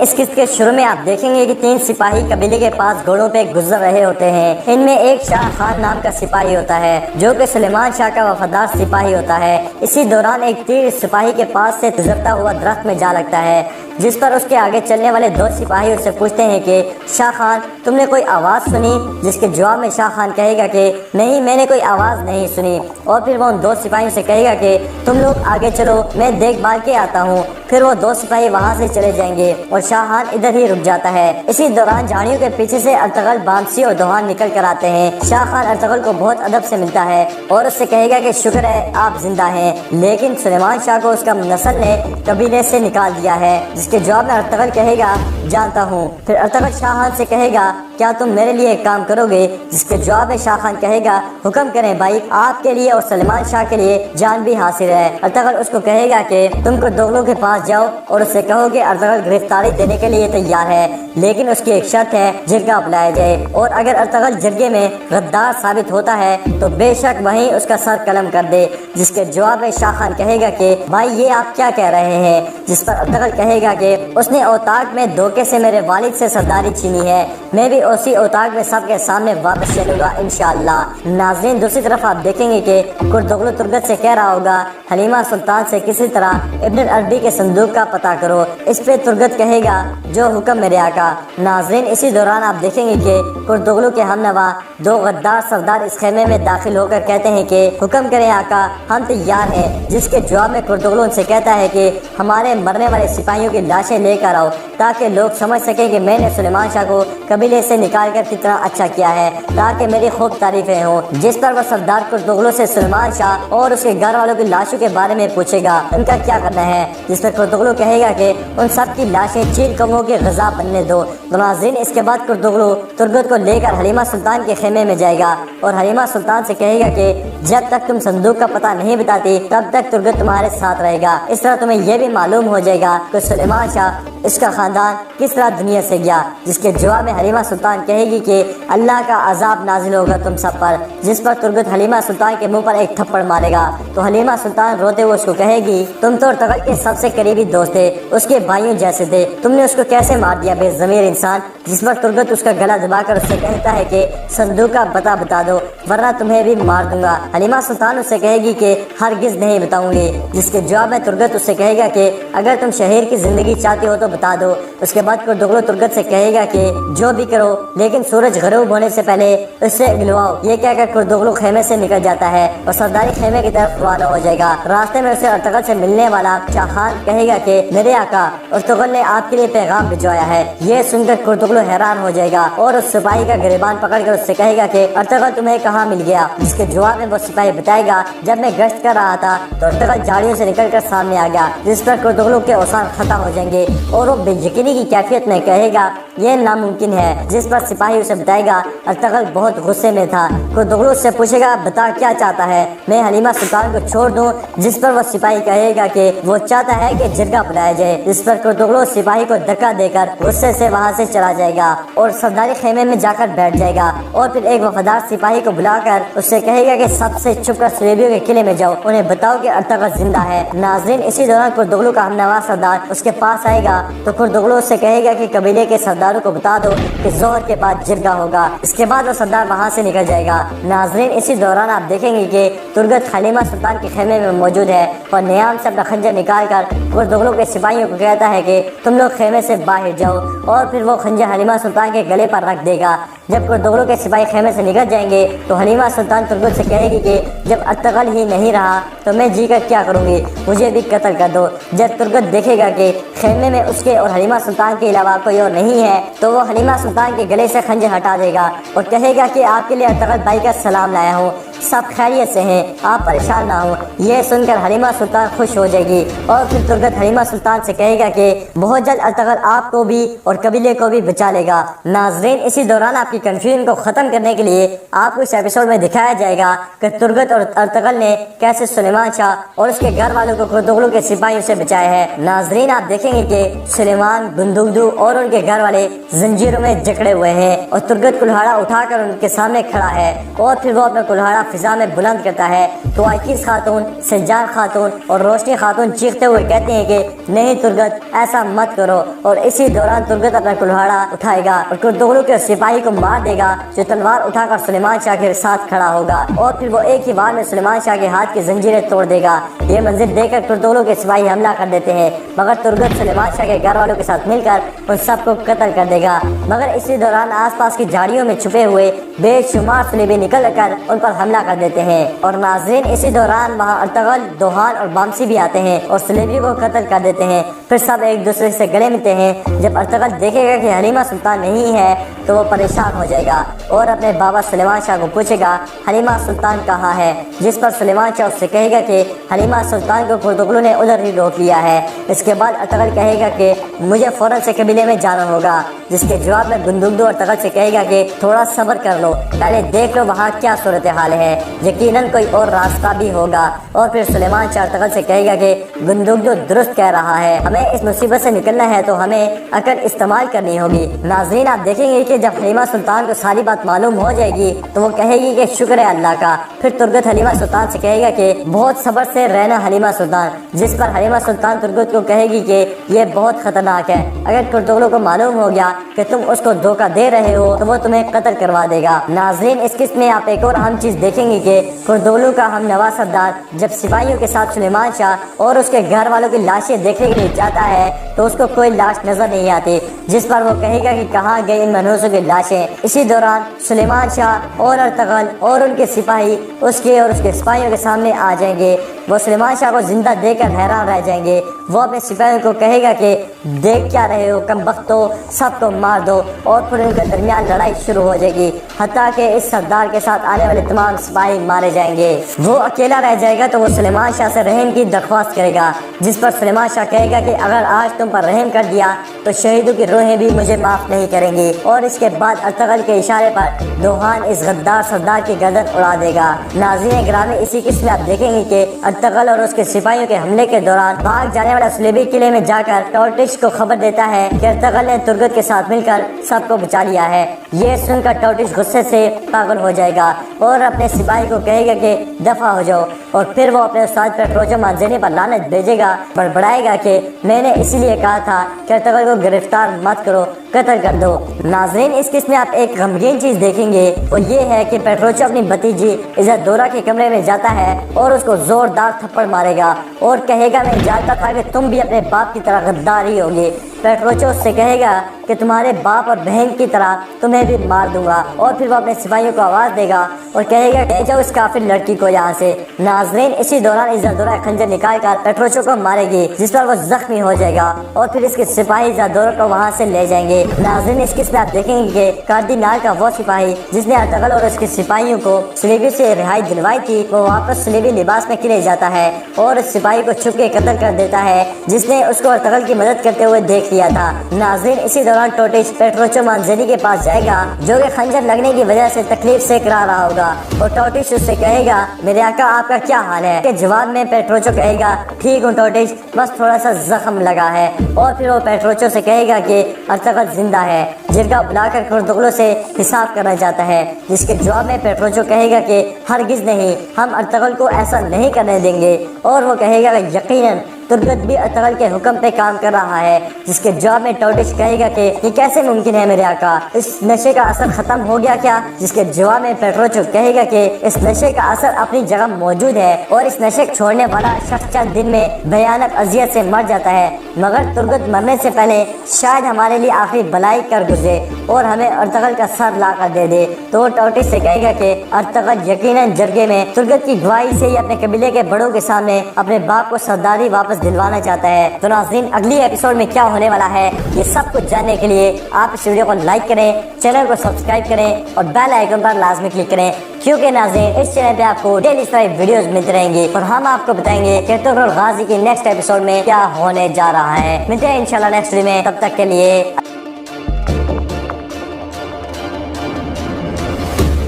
اس قسط کے شروع میں آپ دیکھیں گے کہ 3 سپاہی قبیلے کے پاس گھوڑوں پہ گزر رہے ہوتے ہیں۔ ان میں ایک شاہ خان نام کا سپاہی ہوتا ہے جو کہ سلیمان شاہ کا وفادار سپاہی ہوتا ہے۔ اسی دوران ایک تیر سپاہی کے پاس سے گزرتا ہوا درخت میں جا لگتا ہے، جس پر اس کے آگے چلنے والے 2 سپاہی اس سے پوچھتے ہیں کہ شاہ خان تم نے کوئی آواز سنی؟ جس کے جواب میں شاہ خان کہے گا کہ نہیں، میں نے کوئی آواز نہیں سنی۔ اور پھر وہ ان 2 سپاہیوں سے کہے گا کہ تم لوگ آگے چلو، میں دیکھ بھال کے آتا ہوں۔ پھر وہ 2 سپاہی وہاں سے چلے جائیں گے اور شاہ خان ادھر ہی رک جاتا ہے۔ اسی دوران جھاڑیوں کے پیچھے سے ارطغرل بامسی اور دوحان نکل کر آتے ہیں۔ شاہ خان ارطغرل کو بہت ادب سے ملتا ہے اور اس سے کہے گا کہ شکر ہے آپ زندہ ہیں، لیکن سلیمان شاہ کو اس کا نسل نے قبیلے سے نکال دیا ہے۔ جس کے جواب میں ارطغرل کہے گا جانتا ہوں۔ پھر ارطغرل شاہ خان سے کہے گا کیا تم میرے لیے ایک کام کرو گے؟ جس کے جواب میں شاہ خان کہے گا حکم کریں بھائی، آپ کے لیے اور سلیمان شاہ کے لیے جان بھی حاصل ہے۔ ارطغرل اس کو کہے گا کہ تم کردغلوں کے پاس جاؤ اور اس سے کہو کہ ارطغرل گرفتاری دینے کے لیے تیار ہے، لیکن اس کی ایک شرط ہے، جرگہ بلایا جائے، اور اگر ارطغرل جرگے میں غدار ثابت ہوتا ہے تو بے شک وہیں اس کا سر قلم کر دے۔ جس کے جواب میں شاہ خان کہے گا کہ بھائی یہ آپ کیا کہہ رہے ہیں؟ جس پر ارطغرل کہے گا کہ اس نے اوتاق میں دھوکے سے میرے والد سے سرداری چھینی ہے، میں بھی اسی اوتاق میں سب کے سامنے واپس چلوں گا انشاءاللہ۔ ناظرین دوسری طرف آپ دیکھیں گے کہ کردغلو ترگت سے کہہ رہا ہوگا حلیمہ سلطان سے کسی طرح ابن العربی کے صندوق کا پتہ کرو۔ اس پہ ترگت کہے گا جو حکم میرے آقا۔ ناظرین اسی دوران آپ دیکھیں گے کہ کردغلو کے ہم نوا 2 غدار سردار اس خیمے میں داخل ہو کر کہتے ہیں کہ حکم کریں آقا، ہم تیار ہیں۔ جس کے جواب میں کردغلو ان سے کہتا ہے کہ ہمارے مرنے والے سپاہیوں کی لاشیں لے کر آؤ تاکہ لوگ سمجھ سکیں کہ میں نے سلیمان شاہ کو قبیلے سے نکال کر کتنا اچھا کیا ہے، تاکہ میری خوب تعریفیں ہوں۔ جس پر وہ سردار کردغلو سے سلیمان شاہ اور اس کے گھر والوں کی لاشوں کے بارے میں پوچھے گا ان کا کیا کرنا ہے۔ جس پر کردغلو کہے گا کہ ان سب کی لاشیں چیل کموں کی غذا بننے دو۔ ناظرین اس کے بعد کردغلو ترگت کو لے کر حلیمہ سلطان کے خیمے میں جائے گا اور حلیمہ سلطان سے کہے گا کہ جب تک تم صندوق کا پتہ نہیں بتاتی تب تک ترگت تمہارے ساتھ رہے گا۔ اس طرح تمہیں یہ بھی معلوم ہو جائے گا کہ سلیمان شاہ اس کا خاندان کس طرح دنیا سے گیا۔ جس کے جواب میں حلیمہ سلطان کہے گی کہ اللہ کا عذاب نازل ہوگا تم سب پر۔ جس پر ترگت حلیمہ سلطان کے منہ پر ایک تھپڑ مارے گا تو حلیمہ سلطان روتے ہوئے اس کو کہے گی تم تو ارطغرل کے سب سے قریبی دوست تھے، اس کے بھائیوں جیسے تھے، تم نے اس کو کیسے مار دیا بے ضمیر انسان۔ جس پر ترگت اس کا گلا دبا کر اس سے کہتا ہے کہ صندوق کا پتہ بتا دو ورنہ تمہیں بھی مار دوں گا۔ حلیمہ سلطان اس سے کہے گی کہ ہرگز نہیں بتاؤں گی۔ جس کے جواب میں ترگت اس سے کہے گا کہ اگر تم شہر کی زندگی چاہتے ہو تو بتا دو۔ اس کے بعد کردغلو ترگت سے کہے گا کہ جو بھی کرو لیکن سورج غروب ہونے سے پہلے اس سے اگلواؤ۔ یہ کہہ کر کردغلو خیمے سے نکل جاتا ہے اور سرداری خیمے کی طرف روانہ ہو جائے گا۔ راستے میں اسے ارطغرل سے ملنے والا شاہ خان کہے گا کہ میرے آقا ارطغرل نے آپ کے لیے پیغام بھجوایا ہے۔ یہ سن کر کردغلو حیران ہو جائے گا اور اس سپاہی کا گریبان پکڑ کر اس سے کہے گا کہ ارطغرل تمہیں کہاں مل گیا؟ جس کے جواب میں وہ سپاہی بتائے گا جب میں گشت کر رہا تھا تو ارطغرل جھاڑیوں سے نکل کر سامنے آ گیا۔ جس پر کردغلو کے اوصاف ختم ہو جائیں گے اور وہ بے یقینی کی کیفیت میں کہے گا یہ ناممکن ہے۔ جس پر سپاہی اسے بتائے گا ارطغرل بہت غصے میں تھا۔ کردغلو اس سے پوچھے گا بتا کیا چاہتا ہے، میں حلیمہ سلطان کو چھوڑ دوں؟ جس پر وہ سپاہی کہے گا کہ وہ چاہتا ہے کہ جرگہ بلایا جائے۔ جس پر کردغلو سپاہی کو دھکا دے کر غصے سے وہاں سے چلا جائے گا اور سرداری خیمے میں جا کر بیٹھ جائے گا اور پھر ایک وفادار سپاہی کو بلا کر اس سے کہے گا کہ سب سے چھپ کر سلیبیوں کے قلعے میں جاؤ، انہیں بتاؤ کہ ارطغرل زندہ ہے۔ ناظرین اسی دوران کردغلو کا ہمنوا سردار اس کے پاس آئے گا تو کردغلو اس سے کہے گا کہ قبیلے کے سرداروں کو بتا دو کہ ظہر کے بعد جرگہ ہوگا۔ اس کے بعد وہ سردار وہاں سے نکل جائے گا۔ ناظرین اسی دوران آپ دیکھیں گے کہ ترگت حلیمہ سلطان کے خیمے میں موجود ہے اور نیام سے اپنا خنجر نکال کر کردغلو کے سپاہیوں کو کہتا ہے کہ تم لوگ خیمے سے باہر جاؤ، اور پھر وہ خنجر حلیمہ سلطان کے گلے پر رکھ دے گا۔ جب کردغلو کے سپاہی خیمے سے نکل جائیں گے تو حلیمہ سلطان ترگت سے کہے گی کہ جب ارطغرل ہی نہیں رہا تو میں جی کر کیا کروں گی، مجھے بھی قتل کر دو۔ جب ترگت دیکھے گا کہ خیمے میں اس کے اور حلیمہ سلطان کے علاوہ کوئی اور نہیں ہے تو وہ حلیمہ سلطان کے گلے سے خنجر ہٹا دے گا اور کہے گا کہ آپ کے لیے ارطغرل بھائی کا سلام لایا ہوں، سب خیریت سے ہیں، آپ پریشان نہ ہوں۔ یہ سن کر حلیمہ سلطان خوش ہو جائے گی اور پھر ترگت حلیمہ سلطان سے کہے گا کہ بہت جلد ارطغرل آپ کو بھی اور قبیلے کو بھی بچا لے گا۔ ناظرین اسی دوران آپ کی کنفیوژن کو ختم کرنے کے لیے آپ کو اس ایپیسوڈ میں دکھایا جائے گا کہ ترگت اور ارطغرل نے کیسے سلیمان شاہ اور اس کے گھر والوں کو کردغلو کے سپاہیوں سے بچایا ہے۔ ناظرین آپ دیکھیں گے کہ سلیمان بندوقدو اور ان کے گھر والے زنجیروں میں جکڑے ہوئے ہیں اور ترگت کلہاڑا اٹھا کر ان کے سامنے کھڑا ہے اور پھر وہ اپنا کلہاڑا فضا میں بلند کرتا ہے تو عائکیز خاتون، سجان خاتون اور روشنی خاتون چیختے ہوئے کہتے ہیں کہ نہیں ترگت ایسا مت کرو، اور اسی دوران ترگت اپنا کلہاڑا اٹھائے گا اور کرتغلو کے سپاہی کو مار دے گا جو تلوار اٹھا کر سلیمان شاہ کے ساتھ کھڑا ہوگا، اور پھر وہ ایک ہی وار میں سلیمان شاہ کے ہاتھ کی زنجیریں توڑ دے گا۔ یہ منظر دیکھ کر کرتغلو کے سپاہی حملہ کر دیتے ہیں، مگر ترگت سلیمان شاہ کے گھر والوں کے ساتھ مل کر ان سب کو قتل کر دے گا، مگر اسی دوران آس پاس کی جھاڑیوں میں چھپے ہوئے بے شمار صلیبی نکل کر ان پر حملہ کر دیتے ہیں۔ اور ناظرین اسی دوران وہاں ارطغرل، دوحان اور بامسی بھی آتے ہیں اور صلیبی کو قتل کر دیتے ہیں۔ پھر سب ایک دوسرے سے گلے ملتے ہیں۔ جب ارطغرل دیکھے گا کہ حلیمہ سلطان نہیں ہے تو وہ پریشان ہو جائے گا اور اپنے بابا سلیمان شاہ کو پوچھے گا حلیمہ سلطان کہاں ہے، جس پر سلیمان شاہ اس سے کہے گا کہ حلیمہ سلطان کو کرتغلو نے ادھر ہی روک لیا ہے۔ اس کے بعد ارطغرل کہے گا کہ مجھے فوراً سے قبیلے میں جانا ہوگا، جس کے جواب میں بندوقدو ارطغرل سے کہے گا کہ تھوڑا صبر کر لو، پہلے دیکھ لو وہاں کیا صورتحال ہے، یقیناً کوئی اور راستہ بھی ہوگا۔ اور پھر سلیمان شاہ ارطغرل سے کہے گا کہ بندوقدو درست کہہ رہا ہے، ہمیں اس مصیبت سے نکلنا ہے تو ہمیں عقل استعمال کرنی ہوگی۔ ناظرین آپ دیکھیں گے کہ جب حلیمہ سلطان کو ساری بات معلوم ہو جائے گی تو وہ کہے گی کہ شکر ہے اللہ کا۔ پھر ترگت حلیمہ سلطان سے کہے گا کہ بہت صبر سے رہنا حلیمہ سلطان، جس پر حلیمہ سلطان ترگت کو کہے گی کہ یہ بہت خطرناک ہے، اگر کرتغلو کو معلوم ہو گیا کہ تم اس کو دھوکہ دے رہے ہو تو وہ تمہیں قتل کروا دے گا۔ ناظرین اس قسط میں آپ ایک اور اہم چیز دیکھیں گے کہ کرتغلو کا ہم نوا سردار جب سپاہیوں کے ساتھ سلیمان شاہ اور اس کے گھر والوں کی لاشیں دیکھنے کے لیے جاتا ہے تو اس کو کوئی لاش نظر نہیں آتی، جس پر وہ کہے گا کہ کہاں گئی ان منحوسوں کی لاشیں۔ اسی دوران سلیمان شاہ اور ارطغرل اور ان کے سپاہی اس کے اور اس کے سپاہیوں کے سامنے آ جائیں گے۔ وہ سلیمان شاہ کو زندہ دیکھ کر حیران رہ جائیں گے۔ وہ اپنے سپاہیوں کو کہے گا کہ دیکھ کیا رہے ہو کم بختو، سب کو مار دو، اور پھر ان کے درمیان لڑائی شروع ہو جائے گی، حتیٰ کہ اس سردار کے ساتھ آنے والے تمام سپاہی مارے جائیں گے۔ وہ اکیلا رہ جائے گا تو وہ سلیمان شاہ سے رحم کی درخواست کرے گا، جس پر سلیمان شاہ کہے گا کہ اگر آج تم پر رحم کر دیا تو شہیدوں کی روحیں بھی مجھے معاف نہیں کریں گی۔ اور اس کے بعد ارطغرل کے اشارے پر دوحان اس غدار سردار کی گردن اڑا دے گا۔ ناظرین گرامی اسی قسط میں آپ دیکھیں گے کہ ارطغرل اور اس کے سپاہیوں کے حملے کے دوران بھاگ جانے والا صلیبی قلعے میں جا کر ٹوٹش کو خبر دیتا ہے کہ ارطغرل نے ترگت کے ساتھ مل کر سب کو بچا لیا ہے۔ یہ سن کر ٹوٹش غصے سے پاگل ہو جائے گا اور اپنے سپاہی کو کہے گا کہ دفع ہو جاؤ، اور پھر وہ اپنے استاد پیٹروچو مانزینی پر لعنت بھیجے گا، بڑبڑائے گا کہ میں نے اسی لیے کہا تھا کہ ارطغرل کو گرفتار مت کرو، قتل کر دو۔ ناظرین اس قسط میں آپ ایک غمگین چیز دیکھیں گے، اور یہ ہے کہ پیٹروچو اپنی بھتیجی عزت-دورہ کے کمرے میں جاتا ہے اور اس کو زوردار تھپڑ مارے گا اور کہے گا میں جانتا تھا کہ تم بھی اپنے باپ کی طرح غدار ہی ہوگے۔ پیٹروچو اس سے کہے گا کہ تمہارے باپ اور بہن کی طرح تمہیں بھی مار دوں گا، اور پھر وہ اپنے سپاہیوں کو آواز دے گا اور کہے گا کہ جاؤ اس کافر لڑکی کو یہاں سے۔ ناظرین اسی دوران عزت-دورہ خنجر نکال کر پیٹروچو کو مارے گی، جس پر وہ زخمی ہو جائے گا، اور پھر اس کے سپاہی عزت-دورہ کو وہاں سے لے جائیں گے۔ ناظرین اس قسط میں آپ دیکھیں گے کہ کاردینال کا وہ سپاہی جس نے ارطغرل اور اس کے سپاہیوں کو صلیبی سے رہائی دلوائی تھی، وہ واپس صلیبی لباس میں قلعے جاتا ہے اور اس سپاہی کو چھپ کے قتل کر دیتا ہے جس نے اس کو ارطغرل کی مدد کرتے ہوئے دیکھ لیا تھا۔ ناظرین اسی دوران ٹوٹش پیٹروچو مانزینی کے پاس جائے گا جو کہ خنجر لگنے کی وجہ سے تکلیف سے کرا رہا ہوگا، اور ٹوٹش اس سے کہے گا میرے آقا آپ کا کیا حال ہے؟ کے جواب میں پیٹروچو کہے گا ٹھیک ہوں ٹوٹش، بس تھوڑا سا زخم لگا ہے، اور پھر وہ پیٹروچو سے کہے گا کہ ارطغرل زندہ ہے، جرگہ بلا کر کرتغلو سے حساب کرنا چاہتا ہے، جس کے جواب میں پیٹروچو کہے گا کہ ہرگز نہیں، ہم ارطغرل کو ایسا نہیں کرنے دیں گے، اور وہ کہے گا کہ یقیناً ترگت بھی ارطغرل کے حکم پہ کام کر رہا ہے، جس کے جواب میں ٹوٹش کہے گا کہ یہ کیسے ممکن ہے میرے آقا، اس نشے کا اثر ختم ہو گیا کیا؟ جس کے جواب میں پیٹروچو کہے گا کہ اس نشے کا اثر اپنی جگہ موجود ہے، اور اس نشے چھوڑنے والا شخص چند دن میں بھیانک اذیت سے مر جاتا ہے، مگر ترگت مرنے سے پہلے شاید ہمارے لیے آخری بلائی کر گزرے اور ہمیں ارطغرل کا سر لا کر دے دے۔ تو ٹوٹش سے کہے گا کہ ارطغرل یقیناً جرگے میں ترگت کی گواہی سے ہی اپنے قبیلے کے بڑوں کے سامنے اپنے باپ کو سرداری واپس دلوانا چاہتا ہے۔ تو ناظرین اگلی ایپیسوڈ میں کیا ہونے والا ہے یہ سب کچھ جاننے کے لیے آپ اس ویڈیو کو لائک کریں، چینل کو سبسکرائب کریں اور بیل آئیکن پر لازمی کلک کریں، کیونکہ ناظرین اس چینل پہ آپ کو ڈیلی اس طرح ویڈیوز ملتے رہیں گے اور ہم آپ کو بتائیں گے کہ ارطغرل غازی کی نیکسٹ ایپیسوڈ میں کیا ہونے جا رہا ہے۔ ملتے ہیں انشاءاللہ نیکسٹ ویڈیو میں، تب تک کے لیے